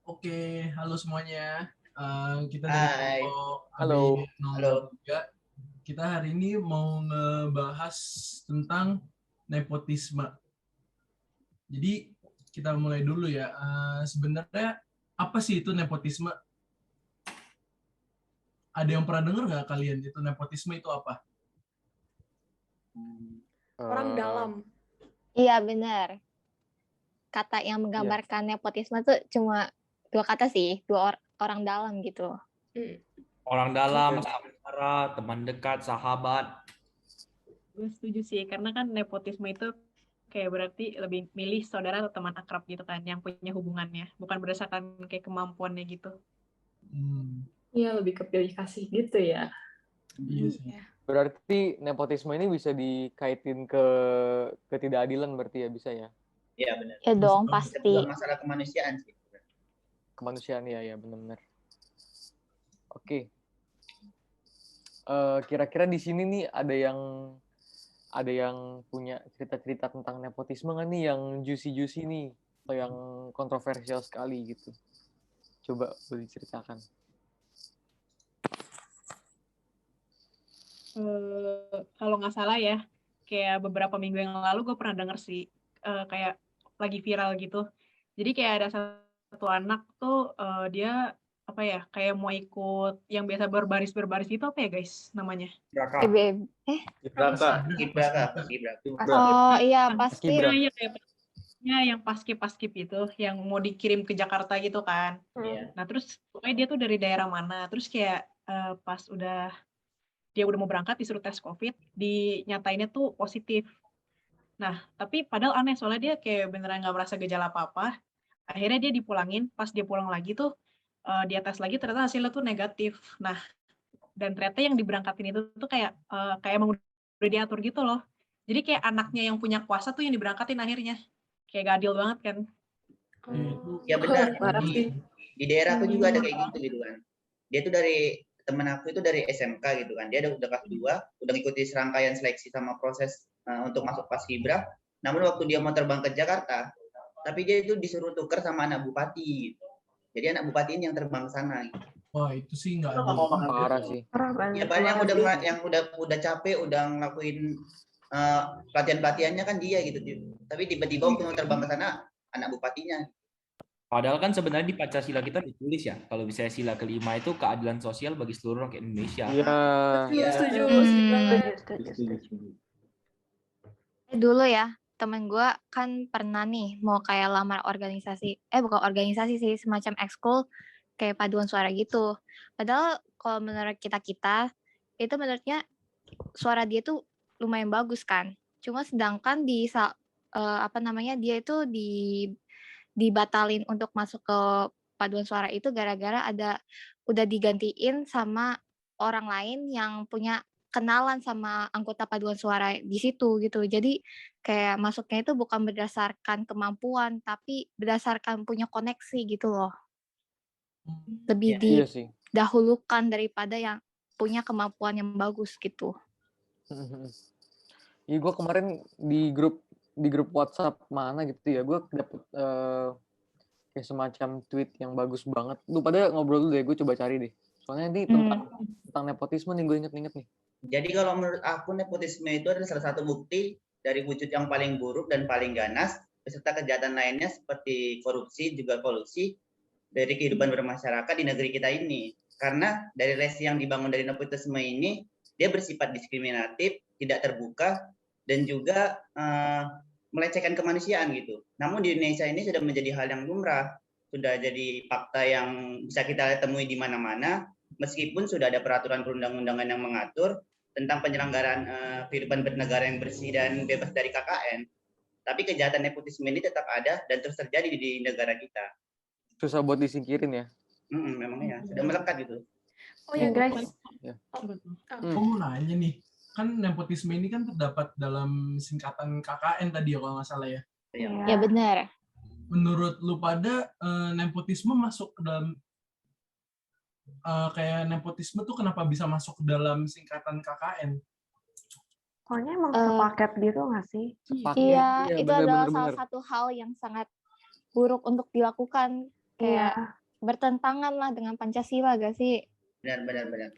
Oke, halo semuanya. Kita dari Hai, kelompok Halo. halo. AB003. Kita hari ini mau ngebahas tentang nepotisme. Jadi kita mulai dulu ya. Sebenarnya apa sih itu nepotisme? Ada yang pernah dengar nggak kalian itu nepotisme itu apa? Orang dalam. Iya benar. Kata yang Iya. menggambarkan nepotisme tuh cuma dua kata sih, orang dalam gitu. Orang dalam, saudara, teman dekat, sahabat. Gue setuju sih, karena kan nepotisme itu kayak berarti lebih milih saudara atau teman akrab gitu kan, yang punya hubungannya. Bukan berdasarkan kayak kemampuannya gitu. Iya, lebih ke pilih kasih gitu ya. Iya sih. Berarti nepotisme ini bisa dikaitin ke ketidakadilan berarti ya, bisa ya? Iya benar. Ya dong, Bisa. pasti. Itu juga masalah kemanusiaan sih. Kemanusiaan ya benar-benar. Oke. Kira-kira di sini nih ada yang punya cerita-cerita tentang nepotisme nggak nih yang juicy nih atau yang kontroversial sekali gitu? Coba boleh diceritakan. Kalau nggak salah ya, kayak beberapa minggu yang lalu gue pernah denger sih, kayak lagi viral gitu. Jadi kayak ada satu anak tuh, dia apa ya, kayak mau ikut yang biasa berbaris itu apa ya guys namanya? Ibraka. Oh iya, pasti. Nah, iya kayak yang paskib itu, yang mau dikirim ke Jakarta gitu kan. Iya. Nah terus pokoknya dia tuh dari daerah mana, terus kayak pas dia udah mau berangkat disuruh tes COVID, dinyatainnya tuh positif. Nah tapi padahal aneh, soalnya dia kayak beneran nggak merasa gejala apa-apa. Akhirnya dia dipulangin, pas dia pulang lagi tuh dia tes lagi ternyata hasilnya tuh negatif. Nah dan ternyata yang diberangkatin itu tuh kayak emang udah diatur gitu loh. Jadi kayak anaknya yang punya kuasa tuh yang diberangkatin akhirnya. Kayak gak adil banget kan. Ya benar. Parah sih. Di daerah aku juga ada kayak gitu kan. Dia tuh temen aku itu dari SMK gitu kan. Dia udah kelas 2, udah ngikuti serangkaian seleksi sama proses untuk masuk Paskibra. Namun waktu dia mau terbang ke Jakarta, tapi dia itu disuruh tuker sama anak bupati. Jadi anak bupati ini yang terbang ke sana. Gitu. Wah, itu sih nggak ada. Parah sih. Parah banget. Ya banyak yang udah capek, udah ngelakuin pelatihan-pelatihannya kan dia gitu. Tapi tiba-tiba waktu mau terbang ke sana, anak bupatinya. Padahal kan sebenarnya di Pancasila kita ditulis ya, kalau misalnya sila kelima itu keadilan sosial bagi seluruh rakyat Indonesia. Iya. Setuju. Dulu ya, temen gue kan pernah nih mau kayak lamar organisasi, bukan organisasi sih, semacam ekskul kayak paduan suara gitu. Padahal kalau menurut kita itu menurutnya suara dia tuh lumayan bagus kan. Cuma sedangkan dia itu dibatalin untuk masuk ke paduan suara itu gara-gara udah digantiin sama orang lain yang punya kenalan sama anggota paduan suara di situ gitu. Jadi kayak masuknya itu bukan berdasarkan kemampuan, tapi berdasarkan punya koneksi gitu loh. Lebih Iya sih. didahulukan daripada yang punya kemampuan yang bagus gitu. Iya, gue kemarin di grup WhatsApp mana gitu ya, gue dapet kayak semacam tweet yang bagus banget. Lu pada ngobrol dulu deh, gue coba cari deh. Soalnya ini tentang nepotisme nih, gue inget nih. Jadi kalau menurut aku nepotisme itu adalah salah satu bukti dari wujud yang paling buruk dan paling ganas beserta kejahatan lainnya seperti korupsi juga kolusi dari kehidupan bermasyarakat di negeri kita ini. Karena dari relasi yang dibangun dari nepotisme ini dia bersifat diskriminatif, tidak terbuka dan juga melecehkan kemanusiaan gitu. Namun di Indonesia ini sudah menjadi hal yang lumrah, sudah jadi fakta yang bisa kita temui di mana-mana meskipun sudah ada peraturan perundang-undangan yang mengatur tentang penyelenggaraan kehidupan bernegara yang bersih dan bebas dari KKN. Tapi kejahatan nepotisme ini tetap ada dan terus terjadi di negara kita. Susah buat disingkirin ya. Memang ya, sudah melekat gitu. Oh ya guys. Aku mau nanya nih, kan nepotisme ini kan terdapat dalam singkatan KKN tadi ya kalau nggak salah ya. Ya benar. Menurut lu pada nepotisme masuk ke dalam kayak nepotisme tuh kenapa bisa masuk ke dalam singkatan KKN? Pokoknya emang sepaket gitu nggak sih? Iya, itu adalah salah satu hal yang sangat buruk untuk dilakukan. Kayak bertentangan lah dengan Pancasila gak sih? Benar.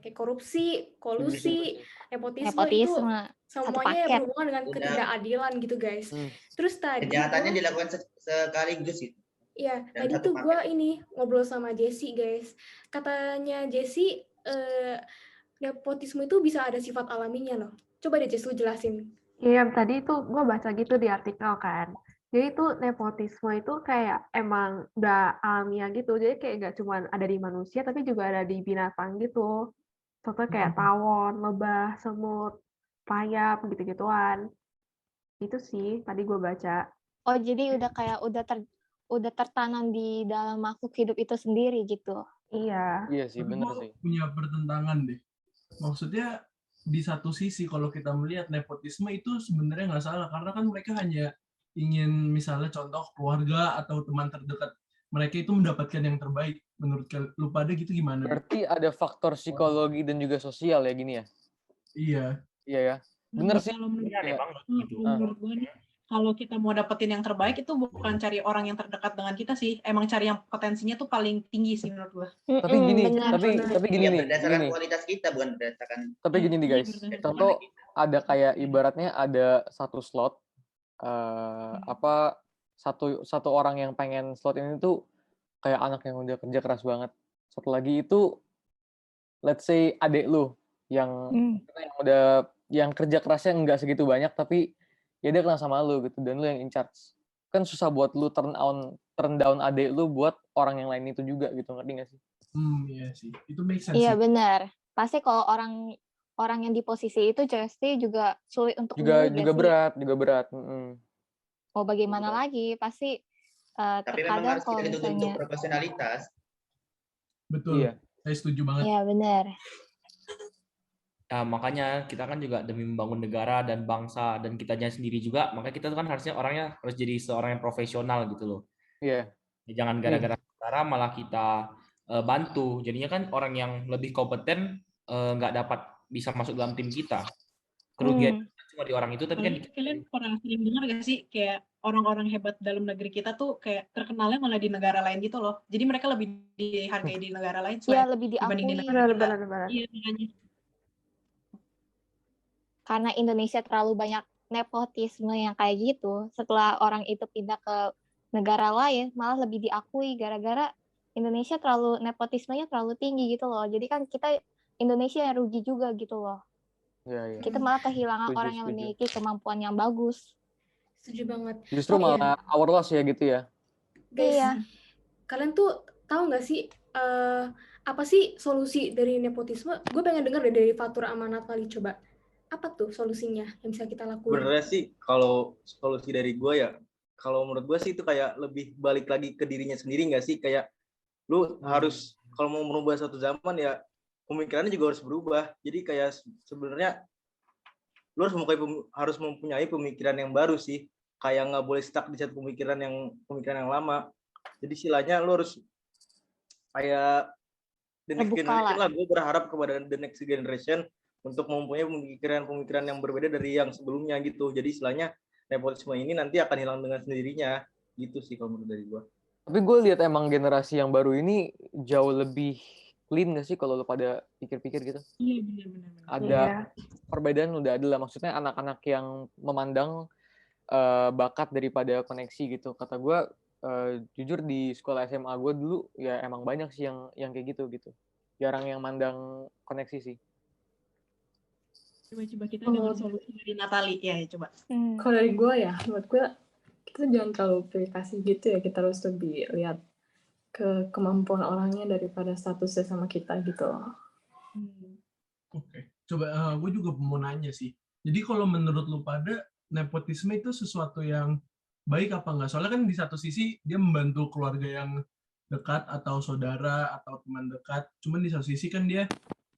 Kayak korupsi, kolusi, nepotisme itu Nepotisme satu semuanya paket. berhubungan dengan Benar. ketidakadilan gitu guys. Terus tadi Kejahatannya gua- dilakukan sekaligus itu. Iya, Dan tadi satu tuh gue paket. ini ngobrol sama Jessie guys. Katanya Jessie nepotisme itu bisa ada sifat alaminya loh. Coba deh Jess lu jelasin. Iya, tadi itu gue baca gitu di artikel kan. Jadi itu nepotisme itu kayak emang udah alamiah gitu. Jadi kayak gak cuma ada di manusia, tapi juga ada di binatang gitu. Contohnya kayak tawon, lebah, semut, rayap, gitu-gituan. Itu sih tadi gue baca. Oh, jadi udah kayak udah tertanam di dalam makhluk hidup itu sendiri gitu. Iya. Iya sih, Tapi bener gua sih. punya pertentangan deh. Maksudnya di satu sisi kalau kita melihat nepotisme itu sebenarnya nggak salah karena kan mereka hanya ingin misalnya contoh keluarga atau teman terdekat mereka itu mendapatkan yang terbaik. Menurut lu pada gitu gimana? Berarti ada faktor psikologi dan juga sosial ya gini ya? Iya. Iya ya. Bener sih. Kalau menurut, Kayak- menurut gue nih, kalau kita mau dapetin yang terbaik itu bukan cari orang yang terdekat dengan kita sih, emang cari yang potensinya tuh paling tinggi sih menurut gue. Tapi gini, benar. tapi gini Iya, nih, berdasarkan gini nih. kualitas kita, bukan berdasarkan Tapi gini nih guys, Berdasarkan contoh ada kayak ibaratnya ada satu slot, satu orang yang pengen slot ini tuh kayak anak yang udah kerja keras banget. Satu lagi itu, let's say adik lu yang yang kerja kerasnya nggak segitu banyak, tapi ya dia kenal sama lu gitu dan lu yang in charge. Kan susah buat lu turn down adik lu buat orang yang lain itu juga gitu, ngerti nggak sih? Iya sih. Itu make sense. Iya sih. benar. Pasti kalau orang yang di posisi itu pasti juga sulit untuk Juga memilih gak sih? berat. Mau bagaimana lagi? Pasti tapi memang terkadang harus kalau kita dituntut untuk misalnya profesionalitas. Betul. Iya. Saya setuju banget. iya benar. Nah, makanya kita kan juga demi membangun negara dan bangsa dan kitanya sendiri juga, maka kita kan harusnya orangnya harus jadi seorang yang profesional gitu loh. Iya. Ya, jangan gara-gara negara malah kita bantu. Jadinya kan orang yang lebih kompeten nggak dapat bisa masuk dalam tim kita. Kerugian cuma di orang itu, tapi kan Kalian pernah sering dengar gak sih kayak orang-orang hebat dalam negeri kita tuh kayak terkenalnya malah di negara lain gitu loh. Jadi mereka lebih dihargai di negara lain Iya selain lebih dibanding di diakui. negara kita. Benar. Iya, makanya. Karena Indonesia terlalu banyak nepotisme yang kayak gitu. Setelah orang itu pindah ke negara lain, malah lebih diakui gara-gara Indonesia nepotismenya terlalu tinggi gitu loh. Jadi kan kita Indonesia yang rugi juga gitu loh. Iya. Kita malah kehilangan Setuju, orang yang setuju. memiliki kemampuan yang bagus. Setuju banget. Justru malah our loss ya gitu ya. Guys, Iya. kalian tuh tahu nggak sih apa sih solusi dari nepotisme? Gue pengen denger deh dari Fatur Amanat kali, coba. Apa tuh solusinya yang bisa kita lakuin? Sebenarnya sih kalau solusi dari gue ya, kalau menurut gue sih itu kayak lebih balik lagi ke dirinya sendiri nggak sih? Kayak lu harus kalau mau merubah suatu zaman ya pemikirannya juga harus berubah. Jadi kayak sebenarnya lu harus mempunyai pemikiran yang baru sih. Kayak nggak boleh stuck di satu pemikiran yang lama. Jadi istilahnya lu harus kayak the next generation lah. Gue berharap kepada the next generation untuk mempunyai pemikiran-pemikiran yang berbeda dari yang sebelumnya gitu. Jadi istilahnya nepotisme ini nanti akan hilang dengan sendirinya. Gitu sih kalau menurut dari gue. Tapi gue lihat emang generasi yang baru ini jauh lebih clean gak sih kalau lo pada pikir-pikir gitu? Iya, benar-benar. Ada perbedaan udah ada lah. Maksudnya anak-anak yang memandang bakat daripada koneksi gitu. Kata gue, jujur di sekolah SMA gue dulu ya emang banyak sih yang kayak gitu. Jarang yang mandang koneksi sih. Coba kita dengar solusi dari Natali ya coba. Kalau dari gue ya, menurut gue kita jangan terlalu privasi gitu ya. Kita harus lebih lihat ke kemampuan orangnya daripada statusnya sama kita gitu. Oke. Coba gue juga mau nanya sih. Jadi kalau menurut lu pada nepotisme itu sesuatu yang baik apa enggak? Soalnya kan di satu sisi dia membantu keluarga yang dekat atau saudara atau teman dekat. Cuman di satu sisi kan dia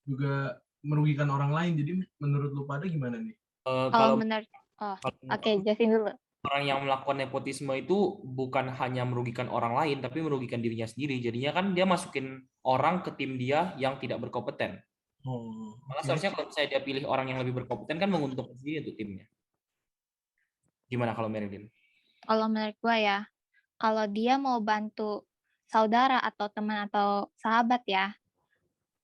juga merugikan orang lain. Jadi menurut lu pada gimana nih? Kalau jelasin dulu. Orang yang melakukan nepotisme itu bukan hanya merugikan orang lain, tapi merugikan dirinya sendiri. Jadinya kan dia masukin orang ke tim dia yang tidak berkompeten. Malah seharusnya kalau saya dia pilih orang yang lebih berkompeten kan menguntungkan sendiri untuk timnya. Gimana kalau Marilyn? Kalau menurut gue ya, kalau dia mau bantu saudara atau teman atau sahabat ya,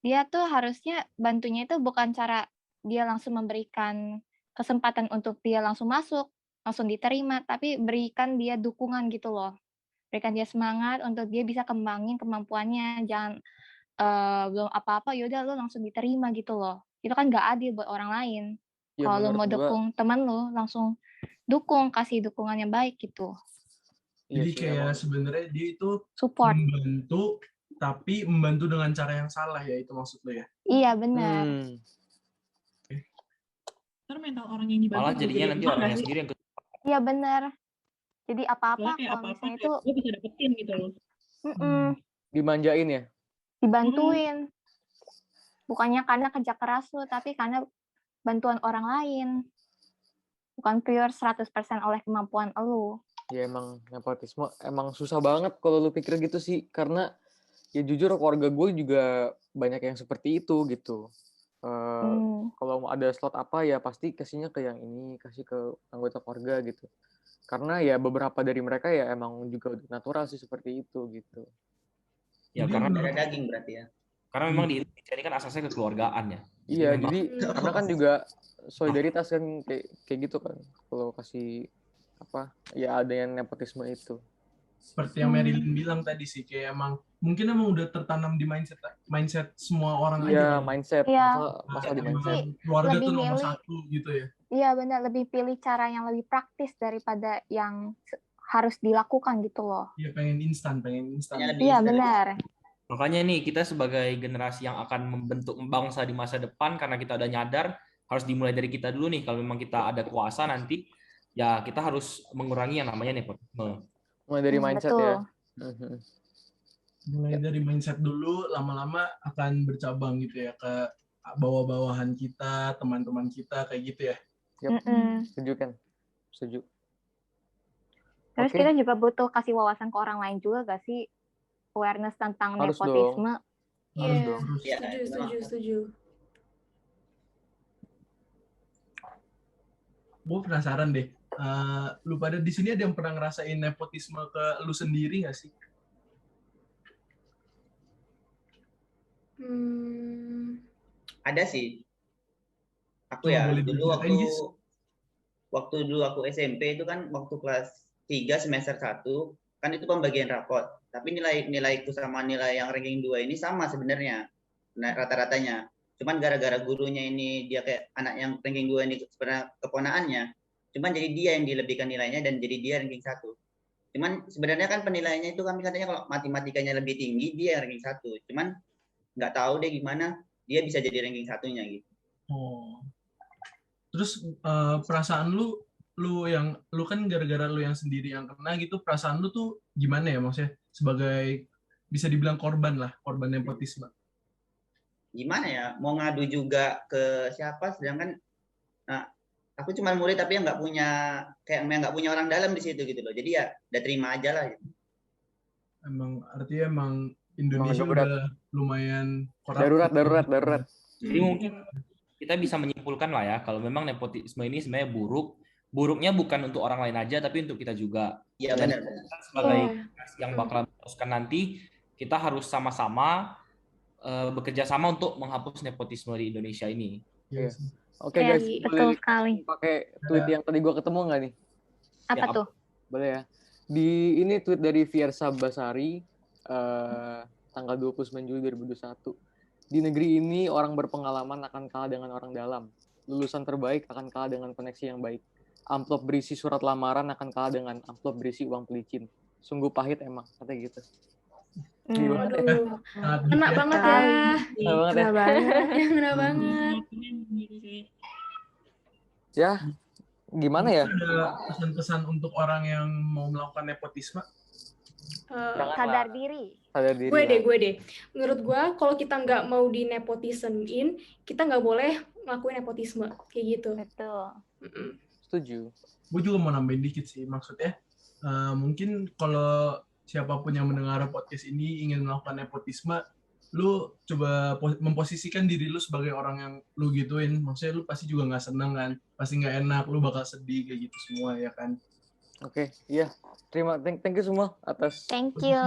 dia tuh harusnya bantunya itu bukan cara dia langsung memberikan kesempatan untuk dia langsung masuk, langsung diterima, tapi berikan dia dukungan gitu loh. Berikan dia semangat untuk dia bisa kembangin kemampuannya, jangan belum apa-apa yaudah lu langsung diterima gitu loh. Itu kan nggak adil buat orang lain. Ya Kalau lu mau menurut gua dukung teman lu, langsung dukung, kasih dukungan yang baik gitu. iya Jadi sih kayak emang. sebenarnya dia itu Support. membantu, tapi membantu dengan cara yang salah ya, itu maksud lo ya? Iya benar. Ntar mental orang yang dibantu Malah juga jadinya jadi nanti lemah orangnya nggak sih? sendiri yang Iya benar. Jadi Soalnya apa-apa kayak kalau apa-apa misalnya kayak itu gue bisa dapetin gitu loh. Dimanjain ya. dibantuin. Bukannya karena kerja keras lu, tapi karena bantuan orang lain. Bukan pure 100% oleh kemampuan lu. Ya emang nepotisme emang susah banget kalau lu pikir gitu sih, karena ya jujur keluarga gue juga banyak yang seperti itu gitu. Kalau mau ada slot apa ya pasti kasihnya ke yang ini, kasih ke anggota keluarga gitu. Karena ya beberapa dari mereka ya emang juga natural sih seperti itu gitu. Ya Jadi karena Darah daging berarti ya. karena memang di Indonesia ini kan asasnya kekeluargaan ya. Iya, memang jadi karena kan juga solidaritas kan kayak gitu kan. Kalau kasih apa ya ada yang nepotisme itu. Seperti yang Marilyn bilang tadi sih, kayak mungkin emang udah tertanam di mindset semua orang aja. Iya, kan. mindset. Iya. Masalah di Emang mindset. keluarga Lebih tuh nomor milih. 1 gitu ya. Iya benar, lebih pilih cara yang lebih praktis daripada yang harus dilakukan gitu loh. Iya, pengen instan. Iya benar. Makanya nih kita sebagai generasi yang akan membentuk bangsa di masa depan, karena kita udah nyadar harus dimulai dari kita dulu nih. Kalau memang kita ada kuasa nanti, ya kita harus mengurangi yang namanya nepotisme. Mulai dari mindset betul. ya. Mulai dari mindset dulu, lama-lama akan bercabang gitu ya ke bawah-bawahan kita, teman-teman kita kayak gitu ya. Setuju kan? Setuju. Terus Oke. kita juga butuh kasih wawasan ke orang lain juga gak sih? Awareness tentang Harus nepotisme. Harus Iya, dong. setuju. Gue penasaran deh. Lu pada di sini ada yang pernah ngerasain nepotisme ke lu sendiri nggak sih? Ada sih. Aku Coba ya boleh dulu diceritain, Gis? waktu dulu aku SMP itu kan waktu kelas 3 semester 1 kan itu pembagian rapot. Tapi nilaiku sama nilai yang ranking 2 ini sama sebenarnya. Nah, rata-ratanya. Cuman gara-gara gurunya ini dia kayak anak yang ranking 2 ini sebenarnya keponaannya. Cuman jadi dia yang dilebihkan nilainya dan jadi dia ranking 1. Cuman sebenarnya kan penilaiannya itu kami katanya kalau matematikanya lebih tinggi dia yang ranking 1. Cuman nggak tahu deh gimana dia bisa jadi ranking 1-nya gitu. Oh. Terus perasaan lu kan gara-gara lu yang sendiri yang kena gitu, perasaan lu tuh gimana ya maksudnya sebagai bisa dibilang korban nepotisme? Gimana ya, mau ngadu juga ke siapa, sedangkan aku cuma murid tapi yang nggak punya orang dalam di situ gitu loh. Jadi ya udah terima aja lah. Gitu. Artinya Indonesia udah lumayan darurat. Jadi mungkin kita bisa menyimpulkan lah ya, kalau memang nepotisme ini sebenarnya buruknya bukan untuk orang lain aja, tapi untuk kita juga. Iya benar. Sebagai yang bakal meneruskan nanti, kita harus sama-sama bekerja sama untuk menghapus nepotisme di Indonesia ini. Iya. Oke guys, betul sekali. Pakai tweet yang tadi gue ketemu nggak nih? Apa tuh? Boleh ya. Di ini tweet dari Fiersa Basari, tanggal 29 Juli 2021. Di negeri ini orang berpengalaman akan kalah dengan orang dalam. Lulusan terbaik akan kalah dengan koneksi yang baik. Amplop berisi surat lamaran akan kalah dengan amplop berisi uang pelicin. Sungguh pahit emang, katanya gitu. Aduh, kena banget ya. Kena banget. Ya, gimana ya? Ada pesan-pesan untuk orang yang mau melakukan nepotisme? Sadar diri. Gue deh. Menurut gue, kalau kita nggak mau di nepotismein, kita nggak boleh ngelakuin nepotisme kayak gitu. Betul. Setuju. Gue juga mau nambahin dikit sih, maksudnya mungkin kalau siapapun yang mendengar podcast ini ingin melakukan nepotisme, lu coba memposisikan diri lu sebagai orang yang lu gituin. Maksudnya lu pasti juga nggak seneng kan, pasti nggak enak, lu bakal sedih kayak gitu semua ya kan. Oke, iya. Thank you semua atas. Thank you.